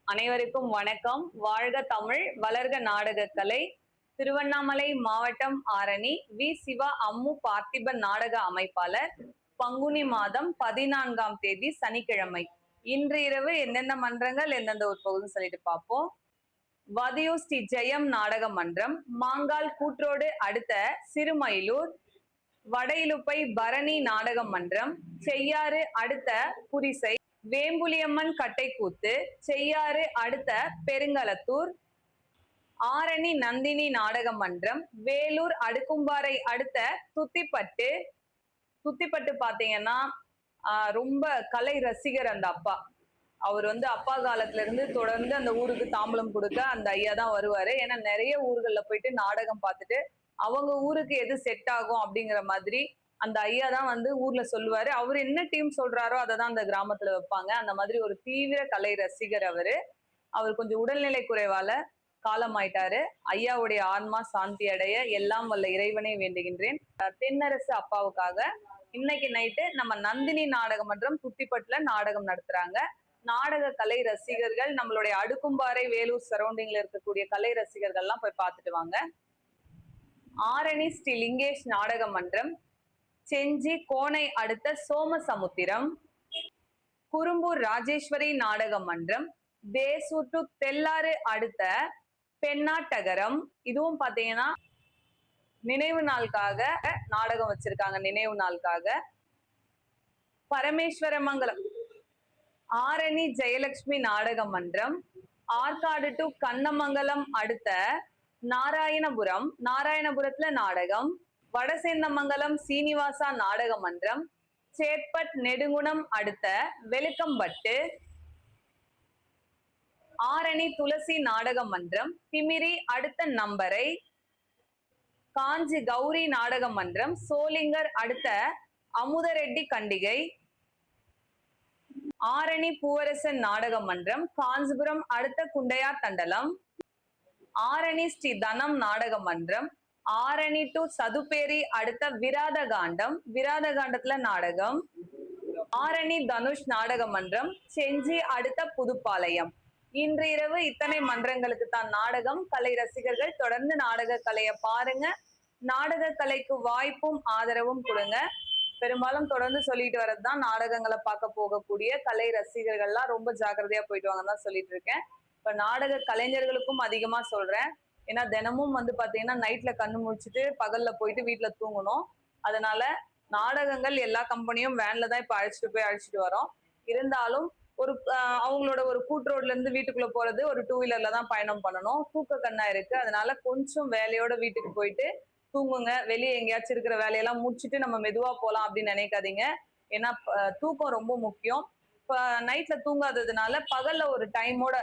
அனைவருக்கும் வணக்கம். வாழ்க தமிழ், வளர்க நாடகக்கலை. திருவண்ணாமலை மாவட்டம் ஆரணி வி. சிவா அம்மு பார்த்திபன் நாடக அமைப்பாளர். பங்குனி மாதம் 14ஆம் தேதி சனிக்கிழமை. இன்று இரவு எந்தெந்த மன்றங்கள் எந்தெந்த உட்பகுதுன்னு சொல்லிட்டு பார்ப்போம். வதியூர் ஸ்ரீ ஜெயம் நாடக மன்றம், மாங்கால் கூற்றோடு அடுத்த சிறுமயிலூர். வடையிலுப்பை பரணி நாடக மன்றம், செய்யாறு அடுத்த புரிசை. வேம்புலியம்மன் கட்டைக்கூத்து, செய்யாறு அடுத்த பெருங்களத்தூர். ஆரணி நந்தினி நாடக மன்றம், வேலூர் அடுக்கும்பாறை அடுத்த துத்திப்பட்டு. துத்திப்பட்டு பாத்தீங்கன்னா ரொம்ப கலை ரசிகர் அந்த அப்பா. அவர் அப்பா காலத்துல இருந்து தொடர்ந்து அந்த ஊருக்கு தாம்பலம் கொடுக்க அந்த ஐயா தான் வருவாரு. ஏன்னா நிறைய ஊர்கள்ல போயிட்டு நாடகம் பார்த்துட்டு அவங்க ஊருக்கு எது செட் ஆகும் அப்படிங்கிற மாதிரி அந்த ஐயா தான் ஊர்ல சொல்லுவாரு. அவர் என்ன டீம் சொல்றாரோ அதை தான் அந்த கிராமத்துல வைப்பாங்க. அந்த மாதிரி ஒரு தீவிர கலை ரசிகர் அவரு. அவர் கொஞ்சம் உடல்நிலை குறைவால காலமாயிட்டாரு. ஐயாவுடைய ஆன்மா சாந்தி அடைய எல்லாம் வல்ல இறைவனை வேண்டுகின்றேன். தென்னரசு அப்பாவுக்காக இன்னைக்கு நைட்டு நம்ம நந்தினி நாடக மன்றம் துத்திப்பட்டுல நாடகம் நடத்துறாங்க. நாடக கலை ரசிகர்கள் நம்மளுடைய அடுக்கும்பாறை வேலூர் சரௌண்டிங்ல இருக்கக்கூடிய கலை ரசிகர்கள்லாம் போய் பார்த்துட்டு வாங்க. ஆரணி ஸ்ரீ லிங்கேஷ் நாடக மன்றம், செஞ்சி கோணை அடுத்த சோமசமுத்திரம். குறும்பூர் ராஜேஸ்வரி நாடக மன்றம், தேசூர் டு தெல்லாறு அடுத்த பெண்ணாட்டகரம். இதுவும் பாத்தீங்கன்னா நினைவு நாளுக்காக நாடகம் வச்சிருக்காங்க. நினைவு நாளுக்காக பரமேஸ்வரமங்கலம் ஆரணி ஜெயலட்சுமி நாடக மன்றம், ஆற்காடு டு கண்ணமங்கலம் அடுத்த நாராயணபுரம். நாராயணபுரத்துல நாடகம். வடசேந்தமங்கலம் சீனிவாசா நாடக மன்றம், சேட்பட் நெடுங்குணம் அடுத்த வெளுக்கம்பட்டு. ஆரணி துளசி நாடக மன்றம், திமிரி அடுத்த நம்பரை. காஞ்சி கௌரி நாடக மன்றம், சோளிங்கர் அடுத்த அமுதரெட்டி கண்டிகை. ஆரணி பூவரசன் நாடக மன்றம், காஞ்சிபுரம் அடுத்த குண்டையா தண்டலம். ஆரணி ஸ்ரீ தனம் நாடக மன்றம், ஆரணி டு சதுப்பேரி அடுத்த விராத காண்டம். விராத காண்டத்துல நாடகம். ஆரணி தனுஷ் நாடக மன்றம், செஞ்சி அடுத்த புதுப்பாளையம். இன்று இரவு இத்தனை மன்றங்களுக்கு தான் நாடகம். கலை ரசிகர்கள் தொடர்ந்து நாடக கலையை பாருங்க. நாடக கலைக்கு வாய்ப்பும் ஆதரவும் கொடுங்க. பெரும்பாலும் தொடர்ந்து சொல்லிட்டு வர்றதுதான் நாடகங்களை பார்க்க போகக்கூடிய கலை ரசிகர்கள்லாம் ரொம்ப ஜாக்கிரதையா போயிட்டு வாங்கன்னு தான் சொல்லிட்டு இருக்கேன். இப்ப நாடக கலைஞர்களுக்கும் அதிகமா சொல்றேன். ஏன்னா தினமும் பாத்தீங்கன்னா நைட்ல கண்ணு முடிச்சுட்டு பகல்ல போயிட்டு வீட்டுல தூங்கணும். அதனால நாடகங்கள் எல்லா கம்பெனியும் வேன்ல தான் இப்ப அழைச்சிட்டு வரோம். இருந்தாலும் ஒரு அவங்களோட ஒரு கூட்ரோட்ல இருந்து வீட்டுக்குள்ள போறது ஒரு 2 வீலர்ல தான் பயணம் பண்ணணும். தூக்க கண்ணா இருக்கு. அதனால கொஞ்சம் வேலையோட வீட்டுக்கு போயிட்டு தூங்குங்க. வெளியே எங்கேயாச்சும் இருக்கிற வேலையெல்லாம் முடிச்சுட்டு நம்ம மெதுவா போலாம் அப்படின்னு நினைக்காதீங்க. ஏன்னா தூக்கம் ரொம்ப முக்கியம். இப்ப நைட்ல தூங்காததுனால பகல்ல ஒரு டைமோட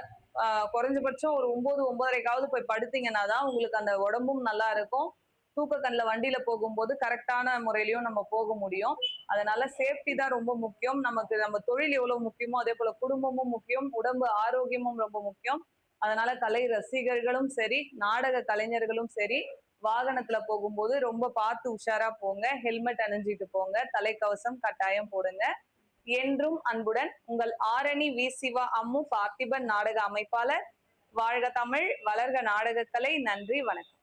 குறைஞ்சபட்சம் ஒரு 9-9:30க்காவது போய் படுத்தீங்கன்னா தான் உங்களுக்கு அந்த உடம்பும் நல்லா இருக்கும். தூக்க கண்ணில் வண்டியில போகும்போது கரெக்டான முறையிலையும் நம்ம போக முடியும். அதனால சேஃப்டி தான் ரொம்ப முக்கியம். நமக்கு நம்ம தொழில் எவ்வளவு முக்கியமோ அதே போல குடும்பமும் முக்கியம், உடம்பு ஆரோக்கியமும் ரொம்ப முக்கியம். அதனால கலை ரசிகர்களும் சரி, நாடக கலைஞர்களும் சரி, வாகனத்துல போகும்போது ரொம்ப பார்த்து உஷாரா போங்க. ஹெல்மெட் அணிஞ்சிட்டு போங்க. தலைக்கவசம் கட்டாயம் போடுங்க. என்றும் அன்புடன் உங்கள் ஆரணி வி. சிவா அம்மு பார்த்திபன் நாடக அமைப்பாளர். வாழ்க தமிழ், வளர்க நாடகக்கலை. நன்றி, வணக்கம்.